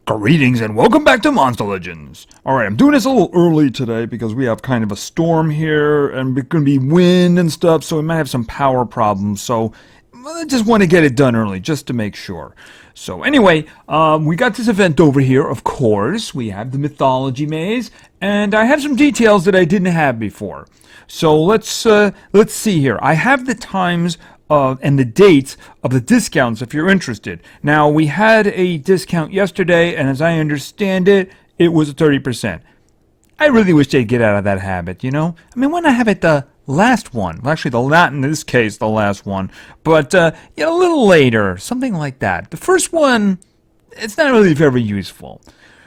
Greetings and welcome back to Monster Legends. Alright, I'm doing this a little early today because we have kind of a storm here and it's going to be wind and stuff, so we might have some power problems, so I just want to get it done early just to make sure. So anyway, we got this event over here, of course. We have the Mythology Maze, and I have some details that I didn't have before. So let's see here. I have the times and the dates of the discounts if you're interested. Now, we had a discount yesterday, and as I understand it, it was 30%. I really wish they'd get out of that habit, you know? I mean, why not have it the last one? Well, actually, not in this case, the last one, but a little later, something like that. The first one, it's not really very useful.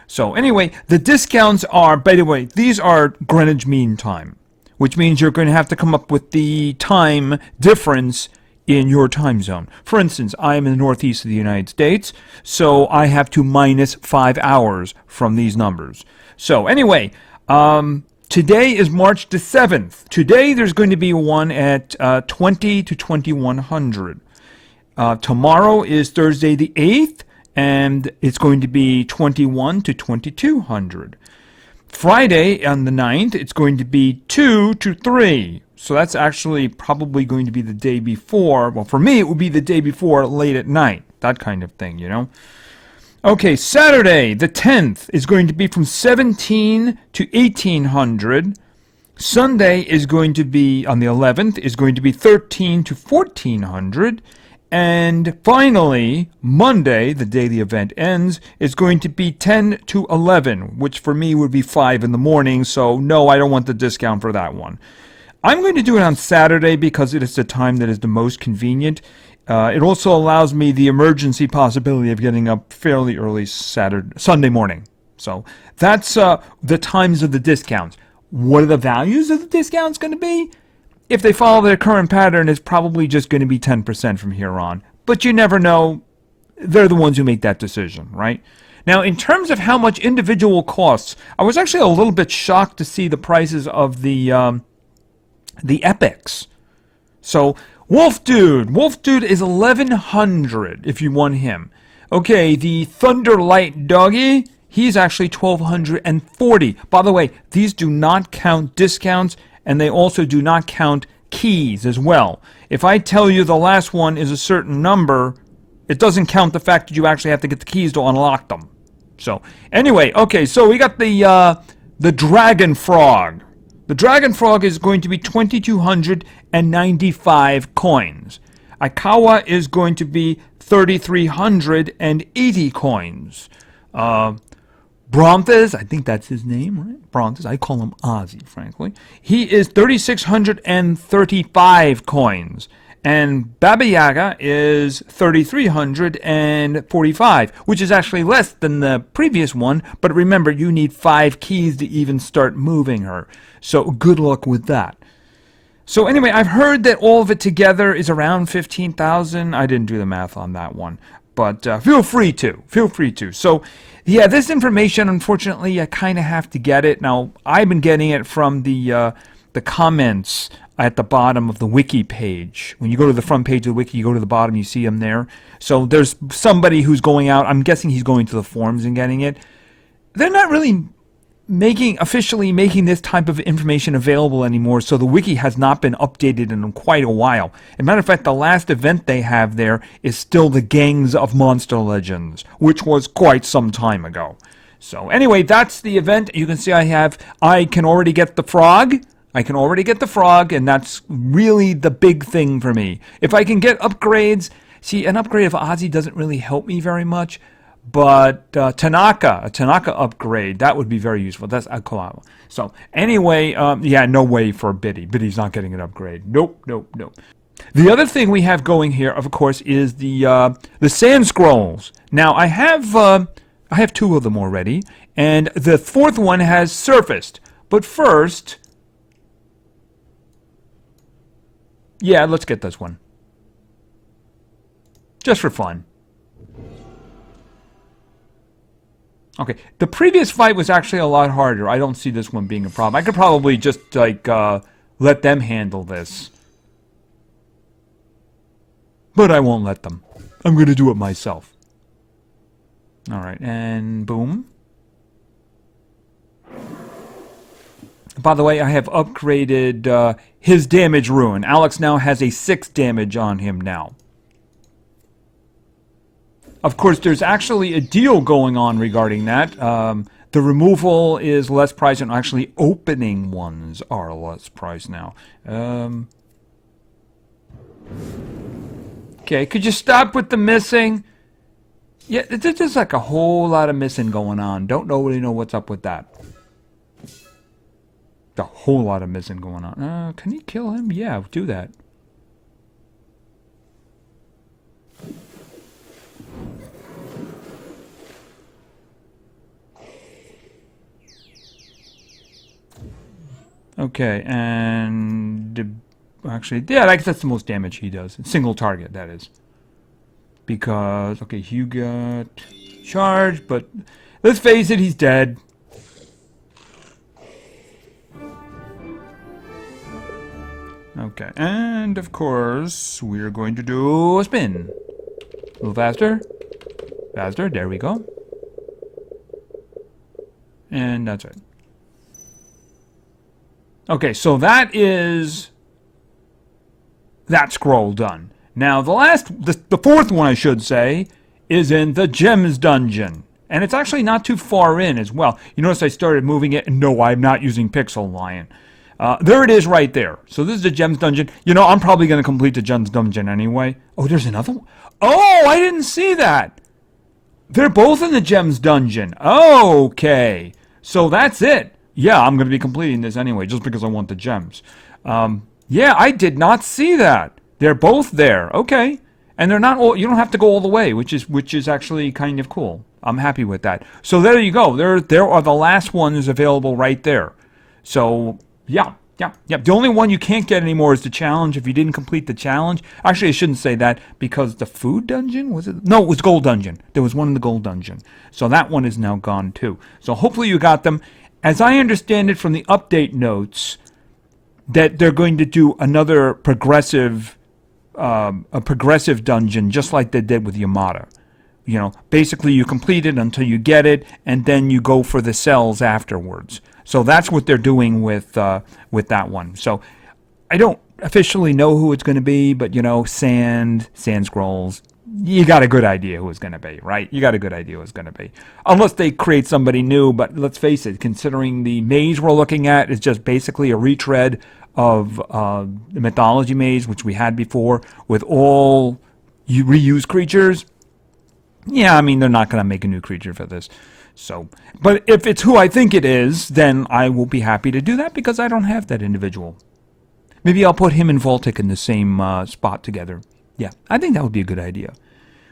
So anyway, the discounts are, by the way, these are Greenwich Mean Time, which means you're going to have to come up with the time difference in your time zone. For instance, I am in the northeast of the United States, so I have to minus 5 hours from these numbers. So anyway, today is March the 7th. Today there's going to be one at 20 to 2100. Tomorrow is Thursday the 8th, and it's going to be 21 to 2200. Friday on the 9th, it's going to be 2 to 3. So that's actually probably going to be the day before. Well, for me, it would be the day before, late at night. That kind of thing, you know. Okay, Saturday, the 10th, is going to be from 17 to 1800. Sunday is going to be, on the 11th, is going to be 13 to 1400. And finally, Monday, the day the event ends, is going to be 10 to 11, which for me would be 5 in the morning. So no, I don't want the discount for that one. I'm going to do it on Saturday because it is the time that is the most convenient. It also allows me the emergency possibility of getting up fairly early Sunday morning. So that's the times of the discounts. What are the values of the discounts going to be? If they follow their current pattern, it's probably just going to be 10% from here on. But you never know. They're the ones who make that decision, right? Now, in terms of how much individual costs, I was actually a little bit shocked to see the prices of the epics. So Wolf Dude is 1100 if you want him. Okay, the Thunderlight Doggy, he's actually 1240. By the way, these do not count discounts, and they also do not count keys as well. If I tell you the last one is a certain number, it doesn't count the fact that you actually have to get the keys to unlock them. So anyway, okay, so we got the Dragon Frog. The Dragon Frog is going to be 2,295 coins. Aikawa is going to be 3,380 coins. Brontes, I think that's his name, right? Brontes, I call him Ozzy, frankly. He is 3,635 coins. And Baba Yaga is 3,345, which is actually less than the previous one. But remember, you need 5 keys to even start moving her. So good luck with that. So anyway, I've heard that all of it together is around 15,000. I didn't do the math on that one. But feel free to. So, yeah, this information, unfortunately, I kind of have to get it. Now, I've been getting it from the comments at the bottom of the wiki page. When you go to the front page of the wiki, you go to the bottom, you see them there. So there's somebody who's going out. I'm guessing he's going to the forums and getting it. They're not really officially making this type of information available anymore, so the wiki has not been updated in quite a while. As a matter of fact, the last event they have there is still the Gangs of Monster Legends, which was quite some time ago. So anyway, that's the event. You can see I can already get the frog. And that's really the big thing for me. If I can get upgrades, see, an upgrade of Ozzy doesn't really help me very much. But a Tanaka upgrade, that would be very useful. That's Aikawa. So anyway, yeah, no way for Biddy. Biddy's not getting an upgrade. Nope. The other thing we have going here, of course, is the Sand Scrolls. Now I have 2 of them already, and the 4th one has surfaced. But first, yeah, let's get this one, just for fun. Okay, the previous fight was actually a lot harder. I don't see this one being a problem. I could probably just, let them handle this. But I won't let them. I'm going to do it myself. Alright, and boom. By the way, I have upgraded his damage rune. Alex now has a 6 damage on him now. Of course, there's actually a deal going on regarding that. The removal is less price, and actually opening ones are less price now. Okay, could you stop with the missing? Yeah, there's just like a whole lot of missing going on. Don't really know what's up with that. A whole lot of missing going on. Can he kill him? Yeah, do that. Okay, and actually, yeah, I guess that's the most damage he does. Single target, that is. Because, okay, Hugh got charged, but let's face it, he's dead. Okay, and of course, we're going to do a spin. A little faster. Faster, there we go. And that's it. Okay, so that is that scroll done. Now, the fourth one, I should say, is in the Gems Dungeon. And it's actually not too far in as well. You notice I started moving it. No, I'm not using Pixel Lion. There it is right there. So this is the Gems Dungeon. You know, I'm probably going to complete the Gems Dungeon anyway. Oh, there's another one. Oh, I didn't see that. They're both in the Gems Dungeon. Okay. So that's it. Yeah, I'm going to be completing this anyway, just because I want the gems. Yeah, I did not see that. They're both there. Okay. And they're not all, you don't have to go all the way, which is actually kind of cool. I'm happy with that. So there you go. There are the last ones available right there. So, yeah. The only one you can't get anymore is the challenge. If you didn't complete the challenge. Actually, I shouldn't say that, because the food dungeon, was it? No, it was gold dungeon. There was one in the gold dungeon. So that one is now gone too. So hopefully you got them. As I understand it from the update notes, that they're going to do another progressive dungeon, just like they did with Yamada. You know, basically you complete it until you get it, and then you go for the cells afterwards. So that's what they're doing with that one. So I don't officially know who it's going to be, but you know, Sand Scrolls. You got a good idea who it's going to be, right? You got a good idea who it's going to be. Unless they create somebody new, but let's face it, considering the maze we're looking at is just basically a retread of the mythology maze, which we had before, with all reused creatures. Yeah, I mean, they're not going to make a new creature for this. So, but if it's who I think it is, then I will be happy to do that, because I don't have that individual. Maybe I'll put him and Voltic in the same spot together. Yeah, I think that would be a good idea.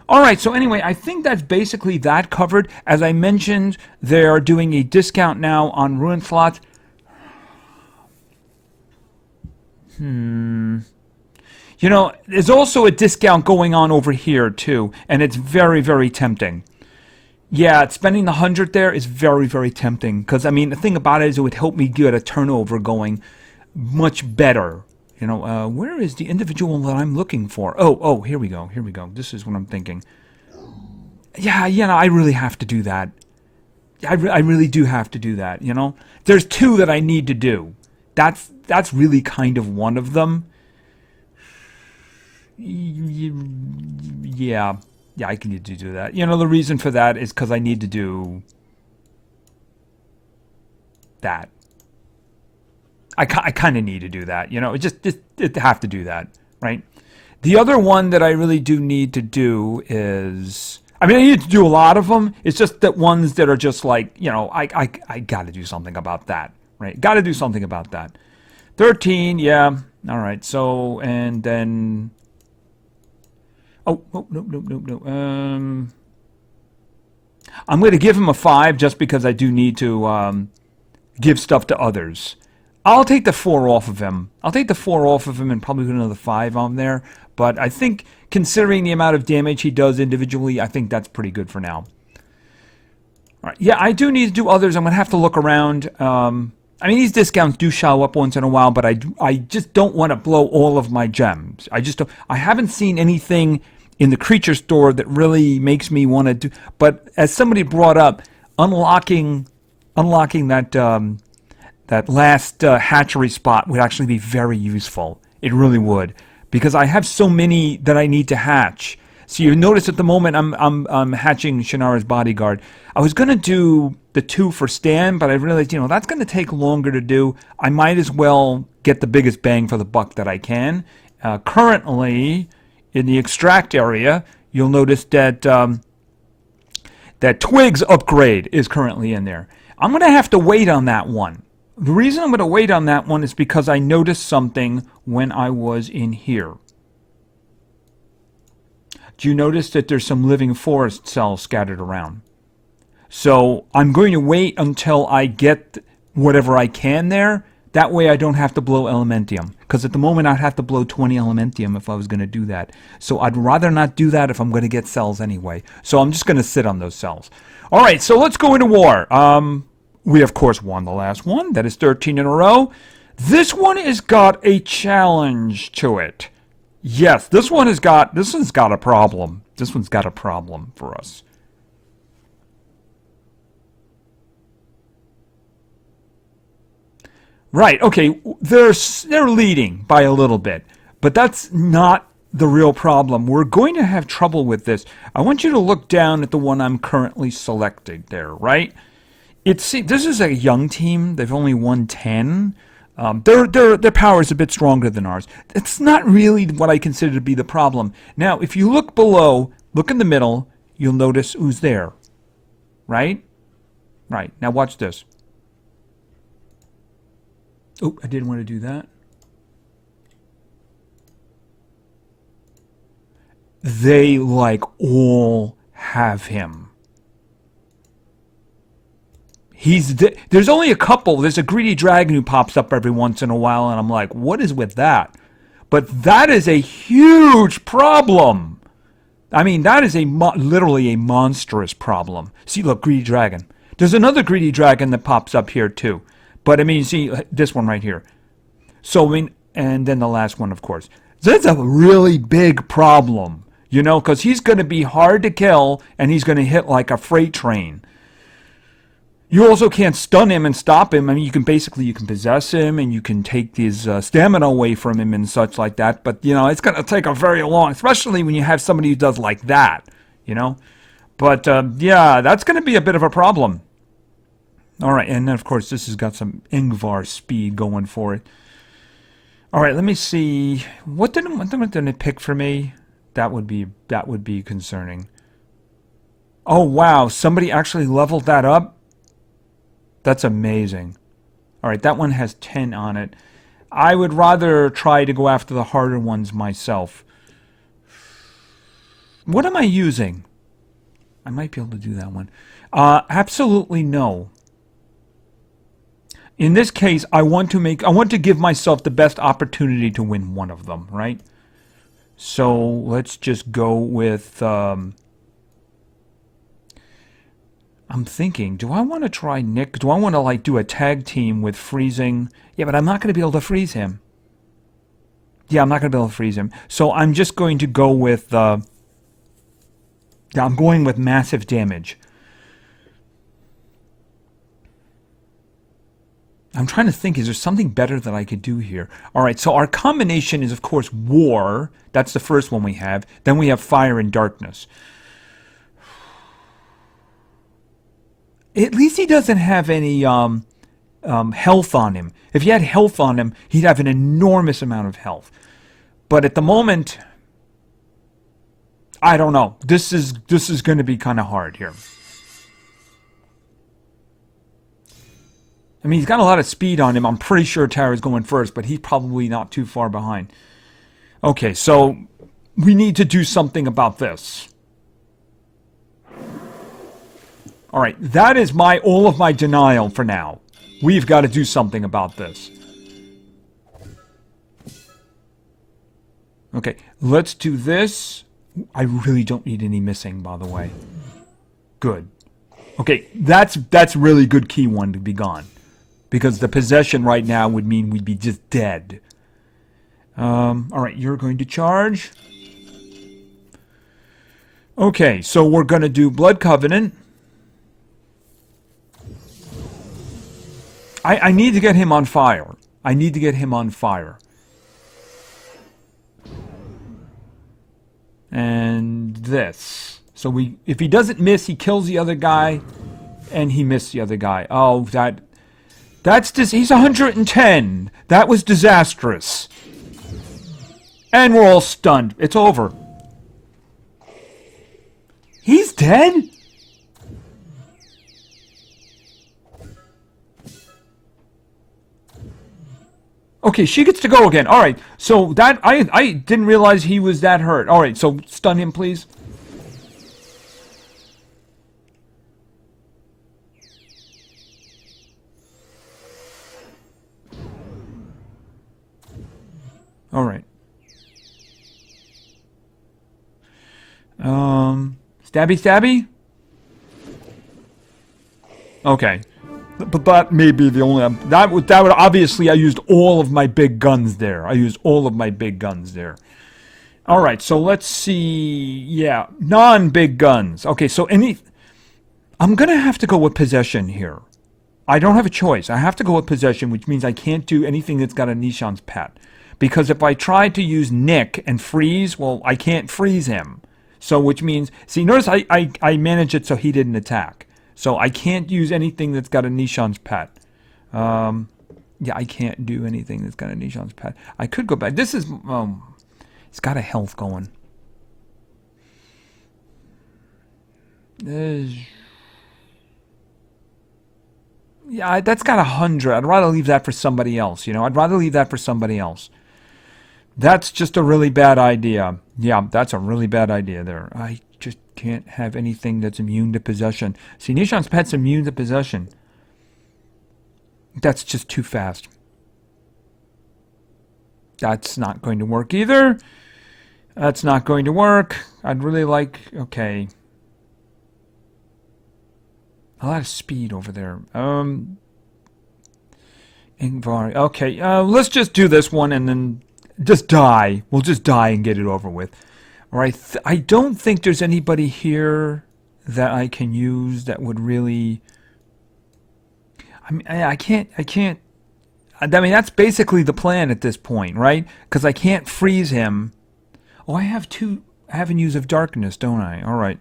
All right, so anyway, I think that's basically that covered. As I mentioned, they're doing a discount now on ruin slots. You know, there's also a discount going on over here, too, and it's very, very tempting. Yeah, spending the 100 there is very, very tempting, because, I mean, the thing about it is it would help me get a turnover going much better. You know, where is the individual that I'm looking for? Oh, here we go. This is what I'm thinking. Yeah, you know, I really have to do that. I really do have to do that, you know? There's 2 that I need to do. That's really kind of one of them. Yeah, I can need to do that. You know, the reason for that is because I need to do that. I kind of need to do that, you know, just have to do that, right? The other one that I really do need to do is, I mean, I need to do a lot of them. It's just that ones that are just like, you know, I got to do something about that, right? Got to do something about that. 13, yeah, all right. So, and then, no. I'm going to give him a 5 just because I do need to give stuff to others. I'll take the 4 off of him. I'll take the 4 off of him and probably put another 5 on there. But I think, considering the amount of damage he does individually, I think that's pretty good for now. All right. Yeah, I do need to do others. I'm going to have to look around. I mean, these discounts do show up once in a while, but I just don't want to blow all of my gems. I haven't seen anything in the creature store that really makes me want to do. But as somebody brought up, unlocking that last hatchery spot would actually be very useful. It really would, because I have so many that I need to hatch. So you notice at the moment I'm hatching Shannara's bodyguard. I was going to do the 2 for Stan, but I realized, that's going to take longer to do. I might as well get the biggest bang for the buck that I can. Currently, in the extract area, you'll notice that that Twig's upgrade is currently in there. I'm going to have to wait on that one. The reason I'm going to wait on that one is because I noticed something when I was in here. Do you notice that there's some living forest cells scattered around? So I'm going to wait until I get whatever I can there. That way I don't have to blow Elementium. Because at the moment I'd have to blow 20 Elementium if I was going to do that. So I'd rather not do that if I'm going to get cells anyway. So I'm just going to sit on those cells. Alright, so let's go into war. We of course won the last one. That is 13 in a row. This one has got a challenge to it. Yes, this one's got a problem. This one's got a problem for us. Right, okay, they're leading by a little bit, but that's not the real problem. We're going to have trouble with this. I want you to look down at the one I'm currently selected there, right? This is a young team. They've only won 10. Their power is a bit stronger than ours. It's not really what I consider to be the problem. Now, if you look below, look in the middle, you'll notice who's there. Right? Right. Now watch this. Oh, I didn't want to do that. They, all have him. There's only a couple. There's a greedy dragon who pops up every once in a while, and I'm like, what is with that? But that is a huge problem. I mean, that is literally a monstrous problem. See, look, greedy dragon. There's another greedy dragon that pops up here, too. But, I mean, see, this one right here. So, I mean, and then the last one, of course. That's a really big problem, because he's going to be hard to kill, and he's going to hit like a freight train. You also can't stun him and stop him. I mean, you can possess him, and you can take his stamina away from him and such like that. But, it's going to take a very long, especially when you have somebody who does like that, But, yeah, that's going to be a bit of a problem. All right, and then, of course, this has got some Ingvar speed going for it. All right, let me see. What did it pick for me? That would be concerning. Oh, wow, somebody actually leveled that up? That's amazing. All right, that one has 10 on it. I would rather try to go after the harder ones myself. What am I using? I might be able to do that one. Absolutely no. In this case, I want to give myself the best opportunity to win one of them, right? So let's just go with. I'm thinking, do I want to try Nick? Do I want to do a tag team with freezing? Yeah, but I'm not going to be able to freeze him. Yeah, I'm not going to be able to freeze him. So I'm just going to go with. Yeah, I'm going with massive damage. I'm trying to think, is there something better that I could do here? All right, so our combination is, of course, War. That's the first one we have. Then we have Fire and Darkness. At least he doesn't have any health on him. If he had health on him, he'd have an enormous amount of health. But at the moment, I don't know. This is going to be kind of hard here. I mean, he's got a lot of speed on him. I'm pretty sure Tara's going first, but he's probably not too far behind. Okay, so we need to do something about this. All right, that is all of my denial for now. We've got to do something about this. Okay, let's do this. I really don't need any missing, by the way. Good. Okay, that's really good key one to be gone. Because the possession right now would mean we'd be just dead. All right, you're going to charge. Okay, so we're going to do Blood Covenant. I need to get him on fire. I need to get him on fire. And this. So if he doesn't miss, he kills the other guy, and he missed the other guy. Oh, he's 110. That was disastrous. And we're all stunned. It's over. He's dead? Okay, she gets to go again. All right, so that I didn't realize he was that hurt. All right, so stun him, please. All right. Stabby, stabby. Okay. But that may be the only... That would obviously, I used all of my big guns there. Alright, so let's see... Yeah, non-big guns. Okay, so I'm going to have to go with possession here. I don't have a choice. I have to go with possession, which means I can't do anything that's got a Nishan's pet. Because if I try to use Nick and freeze, well, I can't freeze him. So, which means... See, notice I managed it so he didn't attack. So I can't use anything that's got a Nishan's pet. Yeah, I can't do anything that's got a Nishan's pet. I could go back. This is... it's got a health going. Yeah, that's got 100. I'd rather leave that for somebody else, That's just a really bad idea. Yeah, that's a really bad idea there. I just can't have anything that's immune to possession. See, Nishan's pet's immune to possession. That's just too fast. That's not going to work either. That's not going to work. I'd really like... Okay. A lot of speed over there. Ingvar. Okay, let's just do this one and then just die. We'll just die and get it over with. Alright, I don't think there's anybody here that I can use that would really... I mean, I can't... I mean, that's basically the plan at this point, right? Because I can't freeze him. Oh, I have 2 avenues of darkness, don't I? Alright.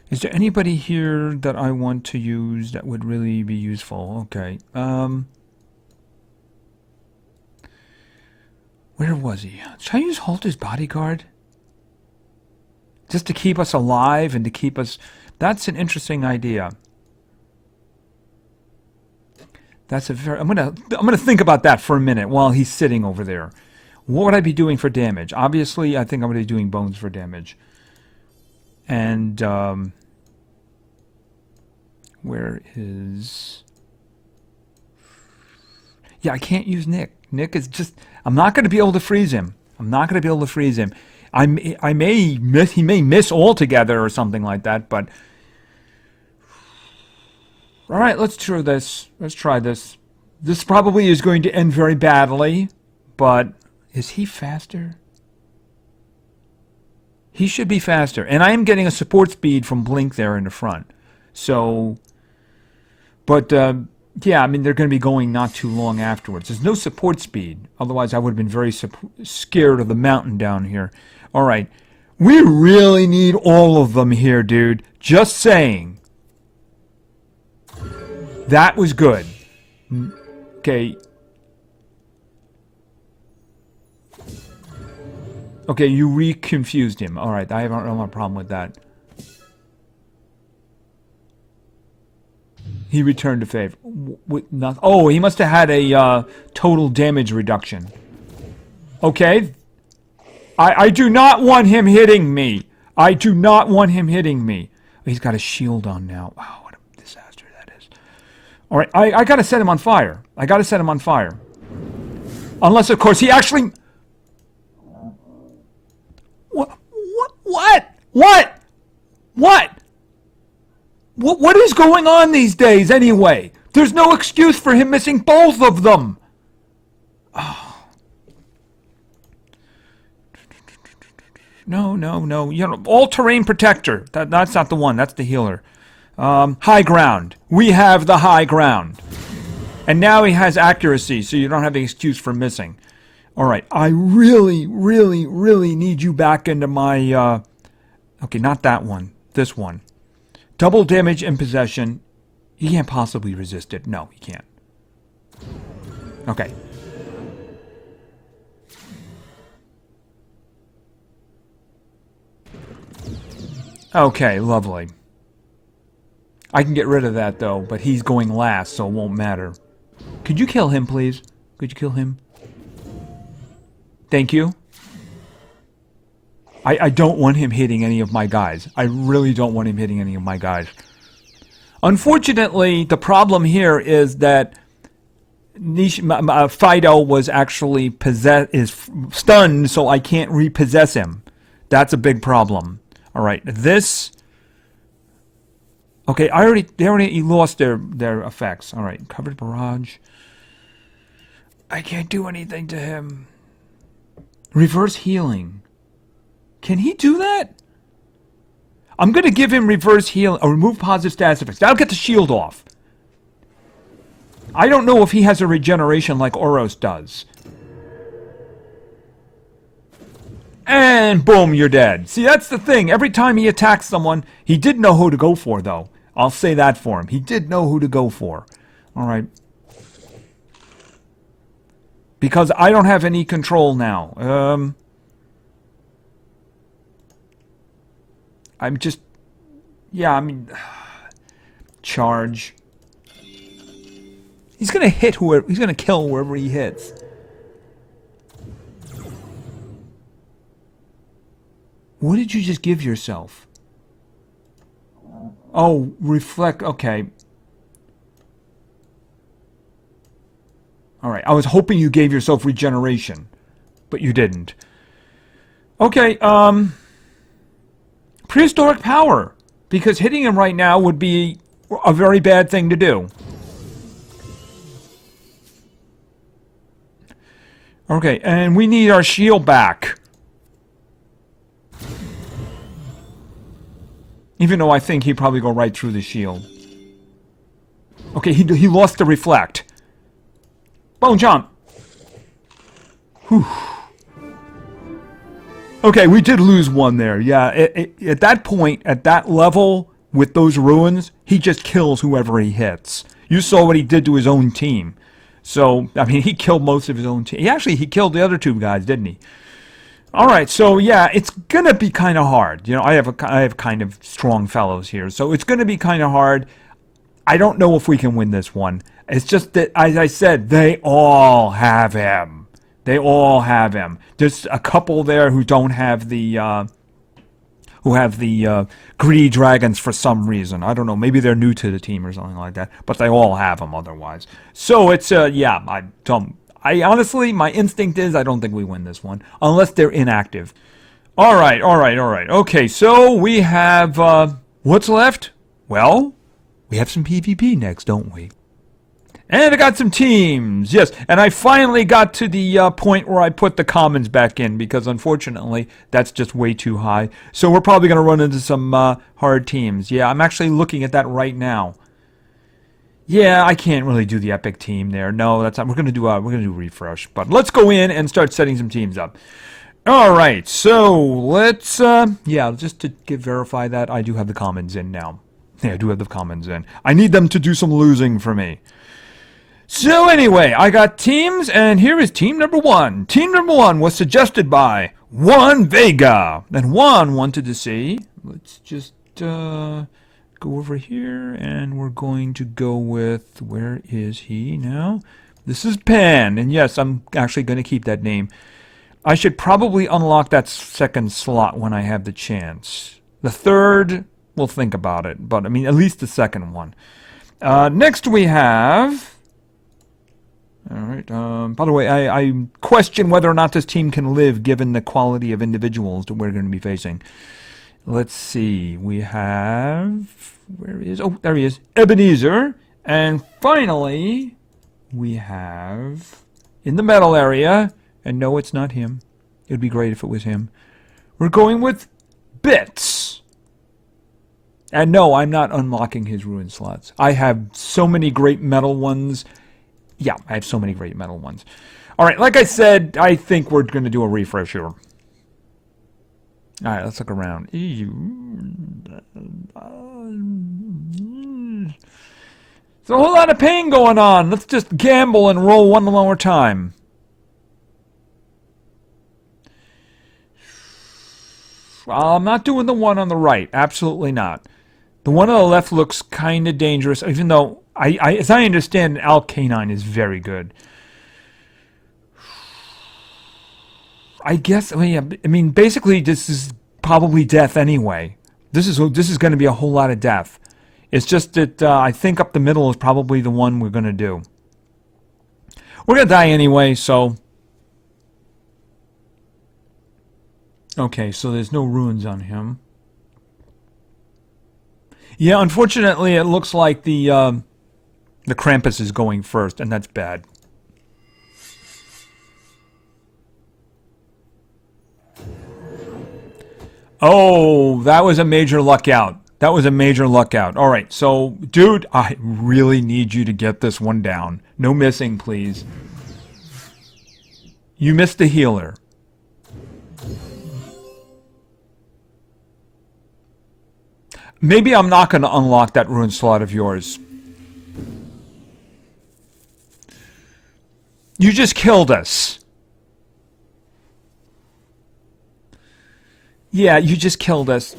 Is there anybody here that I want to use that would really be useful? Okay. Where was he? Should I use Halter's bodyguard? Just to keep us alive and to keep us... That's an interesting idea. That's a very... I'm gonna think about that for a minute while he's sitting over there. What would I be doing for damage? Obviously, I think I'm going to be doing bones for damage. And, where is... Yeah, I can't use Nick. Nick is just... I'm not going to be able to freeze him. I may miss... He may miss altogether or something like that, but... Alright, let's try this. Let's try this. This probably is going to end very badly, but... Is he faster? He should be faster. And I am getting a support speed from Blink there in the front. So... But, yeah, I mean, they're going to be going not too long afterwards. There's no support speed. Otherwise, I would have been very scared of the mountain down here. All right. We really need all of them here, dude. Just saying. That was good. Okay. Okay, you re-confused him. All right, I don't have a problem with that. He returned to favor. Oh, he must have had a total damage reduction. Okay. I do not want him hitting me. He's got a shield on now. Wow, what a disaster that is. All right, I got to set him on fire. Unless, of course, he actually... What is going on these days, anyway? There's no excuse for him missing both of them. Oh. No, no, no. You know, all-terrain protector. That's not the one. That's the healer. High ground. We have the high ground. And now he has accuracy, so you don't have an excuse for missing. All right. I really, really, really need you back into my... Okay, not that one. This one. Double damage in possession. He can't possibly resist it. No, he can't. Okay. Okay, lovely. I can get rid of that, though, but he's going last, so it won't matter. Could you kill him, please? Could you kill him? Thank you. I don't want him hitting any of my guys. I really don't want him hitting any of my guys. Unfortunately, the problem here is that Fido was actually stunned, so I can't repossess him. That's a big problem. All right, this. Okay, they already lost their effects. All right, covered barrage. I can't do anything to him. Reverse healing. Can he do that? I'm going to give him reverse healing or remove positive status effects. That'll get the shield off. I don't know if he has a regeneration like Oros does. And boom, you're dead. See, that's the thing. Every time he attacks someone, he did know who to go for, though. I'll say that for him. He did know who to go for. All right. Because I don't have any control now. I'm just... Yeah, I mean... Charge. He's going to hit whoever... He's going to kill whoever he hits. What did you just give yourself? Oh, reflect... Okay. Alright, I was hoping you gave yourself regeneration. But you didn't. Okay, prehistoric power. Because hitting him right now would be a very bad thing to do. Okay, and we need our shield back. Even though I think he'd probably go right through the shield. Okay, he lost the reflect. Bone jump. Whew. Okay, we did lose one there. Yeah, at that point, at that level, with those ruins, he just kills whoever he hits. You saw what he did to his own team. So, I mean, he killed most of his own team. He killed the other two guys, didn't he? All right, so yeah, it's gonna be kind of hard. You know, I have kind of strong fellows here, so it's gonna be kind of hard. I don't know if we can win this one. It's just that, as I said, they all have him. They all have him. There's a couple there who don't have the greedy dragons for some reason. I don't know. Maybe they're new to the team or something like that. But they all have them otherwise. So it's yeah. I honestly, my instinct is I don't think we win this one unless they're inactive. All right. Okay, so we have what's left? Well, we have some PvP next, don't we? And I got some teams, yes. And I finally got to the point where I put the commons back in because unfortunately that's just way too high. So we're probably going to run into some hard teams. Yeah, I'm actually looking at that right now. Yeah, I can't really do the epic team there. No, that's not. We're gonna do refresh. But let's go in and start setting some teams up. All right, so let's yeah, just to verify that I do have the commons in now. Yeah, I do have the commons in. I need them to do some losing for me. So anyway, I got teams, and here is team number 1. Team number 1 was suggested by Juan Vega, and Juan wanted to see. Let's just go over here, and we're going to go with, where is he now? This is Pan, and yes, I'm actually going to keep that name. I should probably unlock that second slot when I have the chance. The third, we'll think about it, but I mean, at least the second one. Next we have... Alright, by the way, I question whether or not this team can live given the quality of individuals that we're going to be facing. Let's see, we have... Where is... Oh, there he is. Ebenezer. And finally, we have... In the metal area, and no, it's not him. It would be great if it was him. We're going with bits. And no, I'm not unlocking his ruin slots. I have so many great metal ones. Yeah, I have so many great metal ones. All right, like I said, I think we're going to do a refresh here. All right, let's look around. There's a whole lot of pain going on. Let's just gamble and roll one more time. I'm not doing the one on the right. Absolutely not. The one on the left looks kind of dangerous, even though, as I understand, Al-Canine is very good. I guess, I mean, basically, this is probably death anyway. This is going to be a whole lot of death. It's just that I think up the middle is probably the one we're going to do. We're going to die anyway, so... Okay, so there's no runes on him. Yeah, unfortunately, it looks like the Krampus is going first, and that's bad. Oh, that was a major luck out. That was a major luck out. All right, so, dude, I really need you to get this one down. No missing, please. You missed the healer. Maybe I'm not going to unlock that ruin slot of yours. You just killed us. Yeah, you just killed us.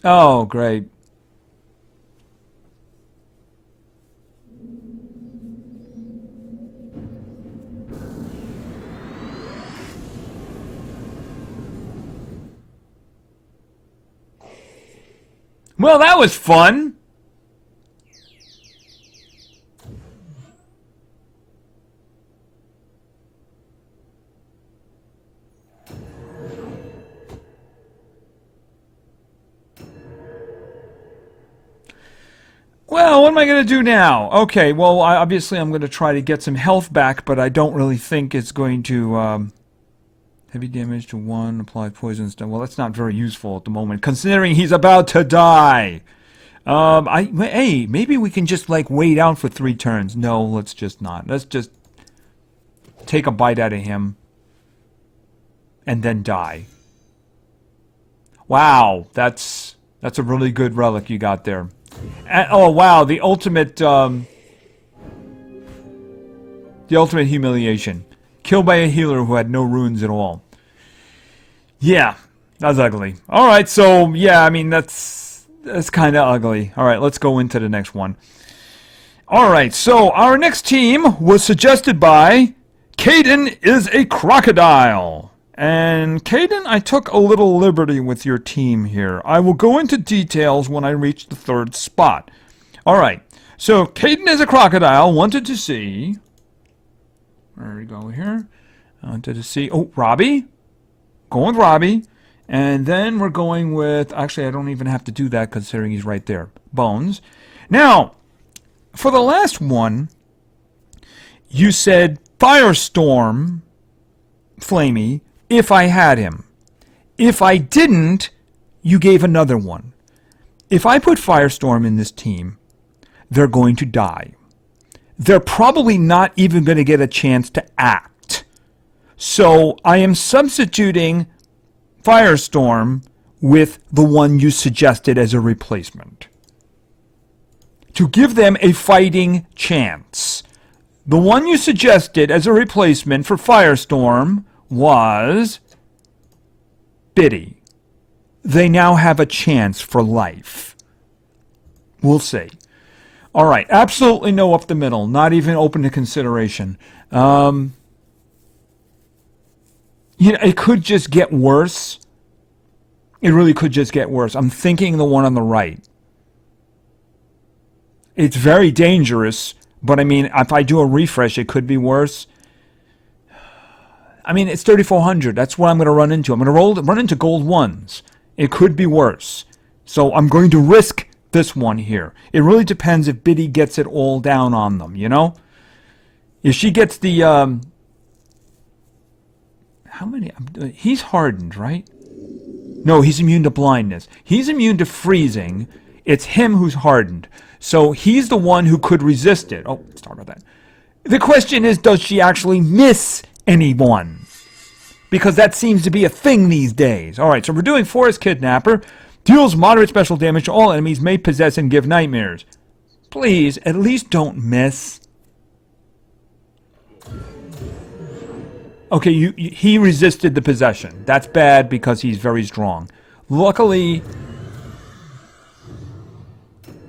Oh, great. Well, that was fun. Well, what am I going to do now? Okay, well, obviously I'm going to try to get some health back, but I don't really think it's going to... heavy damage to one, apply poison stuff. Well, that's not very useful at the moment, considering he's about to die. Hey, maybe we can just, like, wait out for 3 turns. No, let's just not. Let's just take a bite out of him and then die. Wow, that's a really good relic you got there. Oh wow, the ultimate humiliation. Killed by a healer who had no runes at all. Yeah, that's ugly. Alright, so yeah, I mean that's kinda ugly. Alright, let's go into the next one. Alright, so our next team was suggested by Caden is a crocodile. And Caden, I took a little liberty with your team here. I will go into details when I reach the 3rd spot. Alright, so Caden is a crocodile, wanted to see... Where we go here? Wanted to see... Oh, Robbie? Going with Robbie. And then we're going with... Actually, I don't even have to do that considering he's right there. Bones. Now, for the last one, you said Firestorm, Flamey, if I had him. If I didn't, you gave another one. If I put Firestorm in this team, they're going to die. They're probably not even going to get a chance to act. So I am substituting Firestorm with the one you suggested as a replacement, to give them a fighting chance. The one you suggested as a replacement for Firestorm was Biddy. They now have a chance for life. We'll see. All right, absolutely no up the middle, not even open to consideration. You know, it could just get worse. It really could just get worse. I'm thinking the one on the right. It's very dangerous, But I mean, if I do a refresh, it could be worse. I mean, it's 3,400. That's what I'm going to run into. I'm going to run into gold ones. It could be worse. So I'm going to risk this one here. It really depends if Biddy gets it all down on them, you know? If she gets the... how many? He's hardened, right? No, he's immune to blindness. He's immune to freezing. It's him who's hardened. So he's the one who could resist it. Oh, let's talk about that. The question is, does she actually miss anyone? Because that seems to be a thing these days. All right, so we're doing Forest Kidnapper. Deals moderate special damage to all enemies, may possess and give nightmares. Please, at least don't miss. Okay, he resisted the possession. That's bad because he's very strong. Luckily,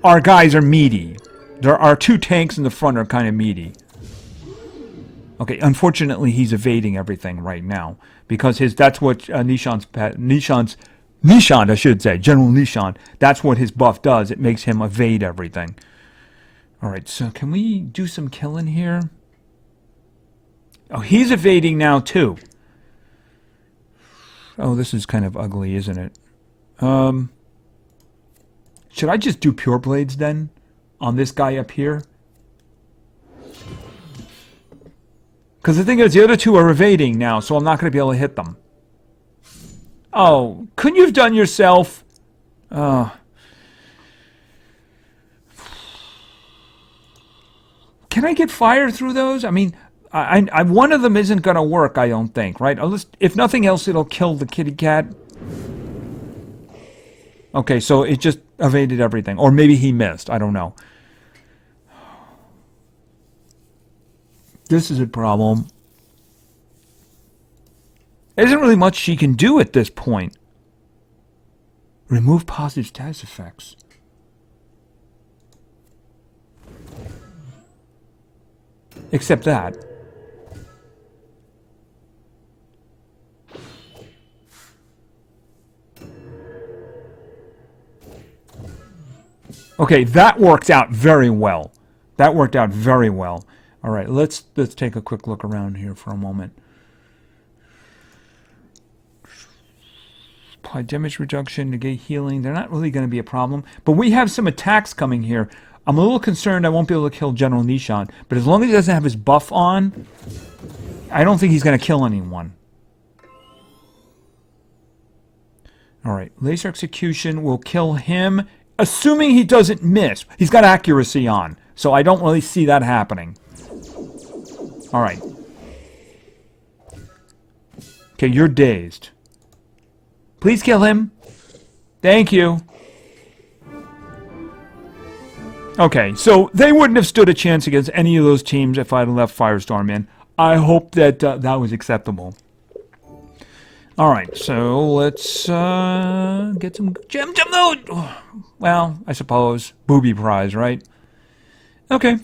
our guys are meaty. There are 2 tanks in the front are kind of meaty. Okay, unfortunately, he's evading everything right now because that's what Nishan, I should say, General Nishan. That's what his buff does. It makes him evade everything. All right, so can we do some killing here? Oh, he's evading now too. Oh, this is kind of ugly, isn't it? Should I just do Pure Blades then on this guy up here? Because the thing is, the other 2 are evading now, so I'm not going to be able to hit them. Oh, couldn't you have done yourself? Can I get fire through those? I mean, one of them isn't going to work, I don't think, right? If nothing else, it'll kill the kitty cat. Okay, so it just evaded everything. Or maybe he missed. I don't know. This is a problem. There isn't really much she can do at this point. Remove positive status effects. Except that. Okay, that worked out very well. That worked out very well. All right, let's take a quick look around here for a moment. Apply damage reduction, negate healing. They're not really going to be a problem. But we have some attacks coming here. I'm a little concerned I won't be able to kill General Nishan. But as long as he doesn't have his buff on, I don't think he's going to kill anyone. All right, laser execution will kill him, assuming he doesn't miss. He's got accuracy on, so I don't really see that happening. All right. Okay, you're dazed. Please kill him. Thank you. Okay, so they wouldn't have stood a chance against any of those teams if I had left Firestorm in. I hope that that was acceptable. All right, so let's get some gem loot. Well, I suppose booby prize, right? Okay.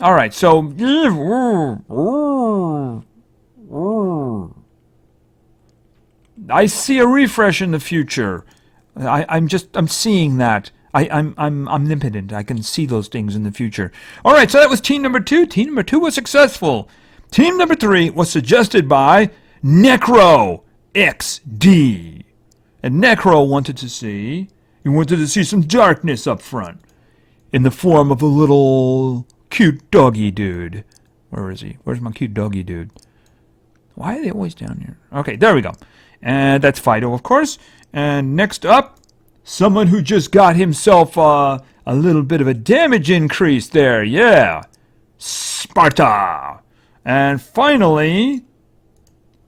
All right, so I see a refresh in the future. I'm seeing that. I'm omnipotent. I can see those things in the future. All right, so that was team number 2. Team number 2 was successful. Team number 3 was suggested by Necro XD. And Necro wanted to see some darkness up front in the form of a little cute doggy dude. Where is he? Where's my cute doggy dude? Why are they always down here? Okay, there we go. And that's Fido, of course. And next up, someone who just got himself a little bit of a damage increase there. Yeah. Sparta. And finally,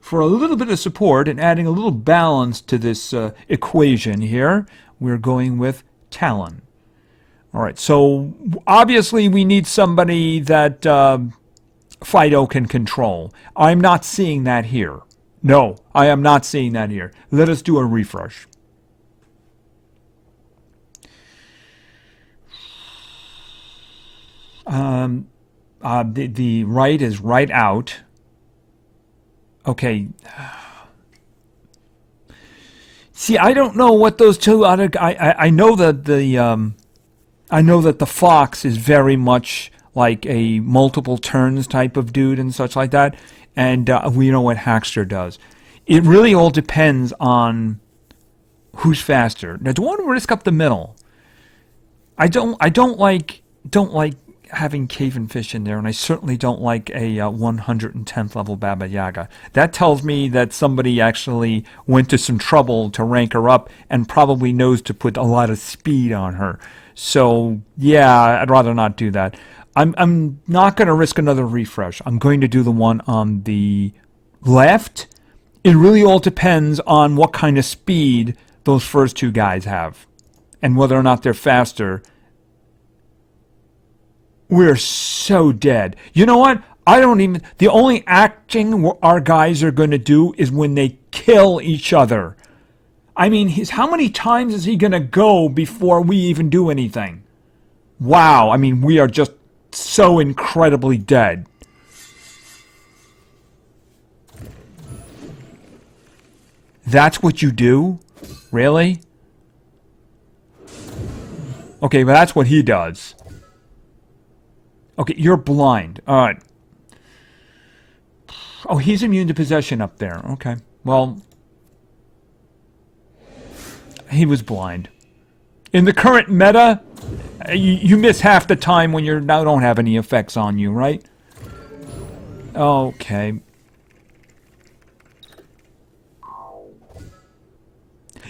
for a little bit of support and adding a little balance to this equation here, we're going with Talon. All right, so obviously we need somebody that Fido can control. I'm not seeing that here. No, I am not seeing that here. Let us do a refresh. The right is right out. Okay. See, I don't know what those two other... I know that the I know that the fox is very much like a multiple turns type of dude and such like that, and we know what Hackster does. It really all depends on who's faster. Now, do I want to risk up the middle? I don't like having Caven Fish in there, and I certainly don't like a 110th level Baba Yaga. That tells me that somebody actually went to some trouble to rank her up and probably knows to put a lot of speed on her. So, yeah, I'd rather not do that. I'm not going to risk another refresh. I'm going to do the one on the left. It really all depends on what kind of speed those first two guys have and whether or not they're faster. We're so dead. You know what? The only acting our guys are going to do is when they kill each other. I mean, how many times is he going to go before we even do anything? Wow, I mean, we are just so incredibly dead. That's what you do? Really? Okay, but that's what he does. Okay, you're blind. All right. Oh, he's immune to possession up there. Okay. Well, he was blind. In the current meta, you miss half the time when you now don't have any effects on you, right? Okay.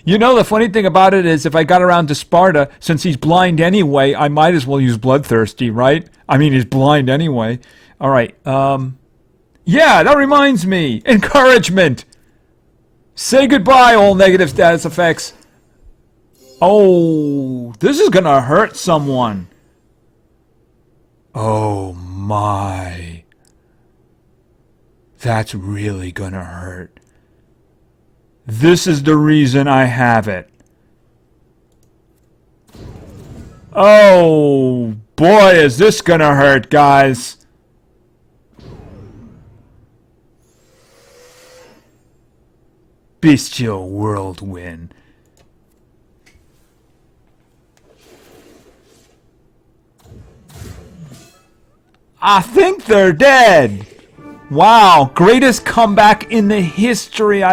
You know, the funny thing about it is if I got around to Sparta, since he's blind anyway, I might as well use Bloodthirsty, right? I mean, he's blind anyway. All right. Yeah, that reminds me. Encouragement. Say goodbye, all negative status effects. Oh, this is going to hurt someone. Oh, my. That's really going to hurt. This is the reason I have it. Oh, boy, is this gonna hurt, guys. Bestial Whirlwind. I think they're dead. Wow, greatest comeback in the history.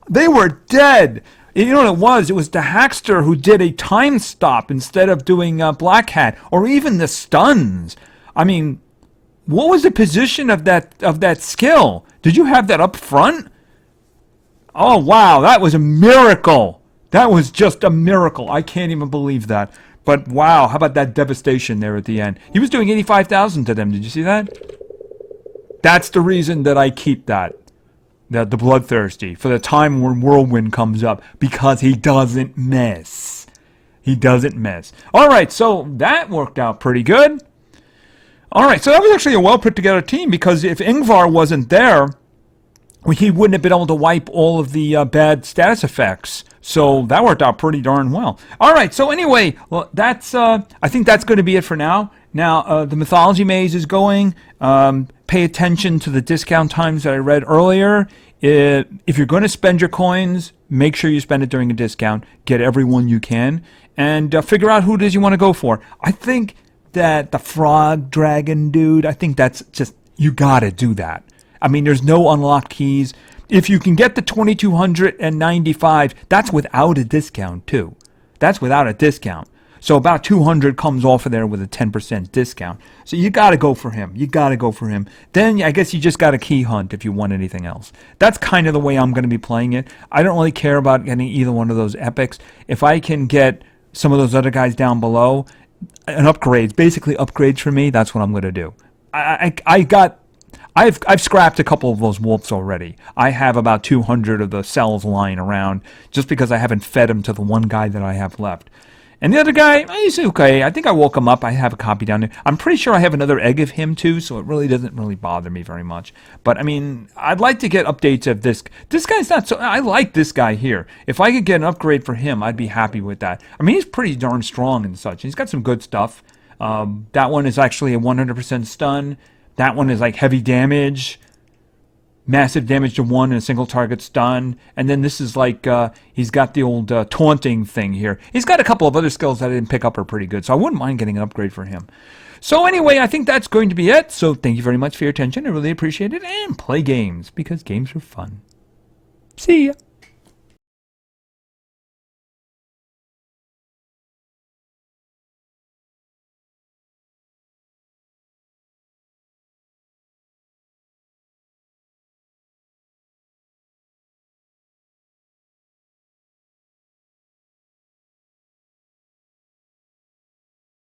They were dead. You know what it was? It was the Hackster who did a time stop instead of doing Black Hat, or even the stuns. I mean, what was the position of that skill? Did you have that up front? Oh wow, that was a miracle. That was just a miracle. I can't even believe that. But wow, how about that devastation there at the end? He was doing 85,000 to them. Did you see that? That's the reason that I keep that. The Bloodthirsty, for the time when Whirlwind comes up, because he doesn't miss. He doesn't miss. Alright, so that worked out pretty good. Alright, so that was actually a well put together team, because if Ingvar wasn't there, he wouldn't have been able to wipe all of the bad status effects. So that worked out pretty darn well. Alright, so anyway, well, that's I think that's going to be it for now. Now, the Mythology Maze is going. Pay attention to the discount times that I read earlier. If you're going to spend your coins, make sure you spend it during a discount. Get every one you can. And figure out who it is you want to go for. I think that the Frog Dragon dude, I think that's just, you got to do that. I mean, there's no unlocked keys. If you can get the 2295, that's without a discount too. That's without a discount. So about 200 comes off of there with a 10% discount. So you got to go for him. You got to go for him. Then I guess you just got to key hunt if you want anything else. That's kind of the way I'm going to be playing it. I don't really care about getting either one of those epics. If I can get some of those other guys down below, and upgrades, basically upgrades for me, that's what I'm going to do. I've scrapped a couple of those wolves already. I have about 200 of the cells lying around just because I haven't fed them to the one guy that I have left. And the other guy, he's okay. I think I woke him up. I have a copy down there. I'm pretty sure I have another egg of him too, so it really doesn't really bother me very much. But I mean, I'd like to get updates of this. This guy's not so. I like this guy here. If I could get an upgrade for him, I'd be happy with that. I mean, he's pretty darn strong and such. He's got some good stuff. That one is actually a 100% stun. That one is like heavy damage. massive damage to one and a single target stun. And then this is like, he's got the old taunting thing here. He's got a couple of other skills that I didn't pick up are pretty good, so I wouldn't mind getting an upgrade for him. So anyway, I think that's going to be it. So thank you very much for your attention. I really appreciate it. And play games, because games are fun. See ya.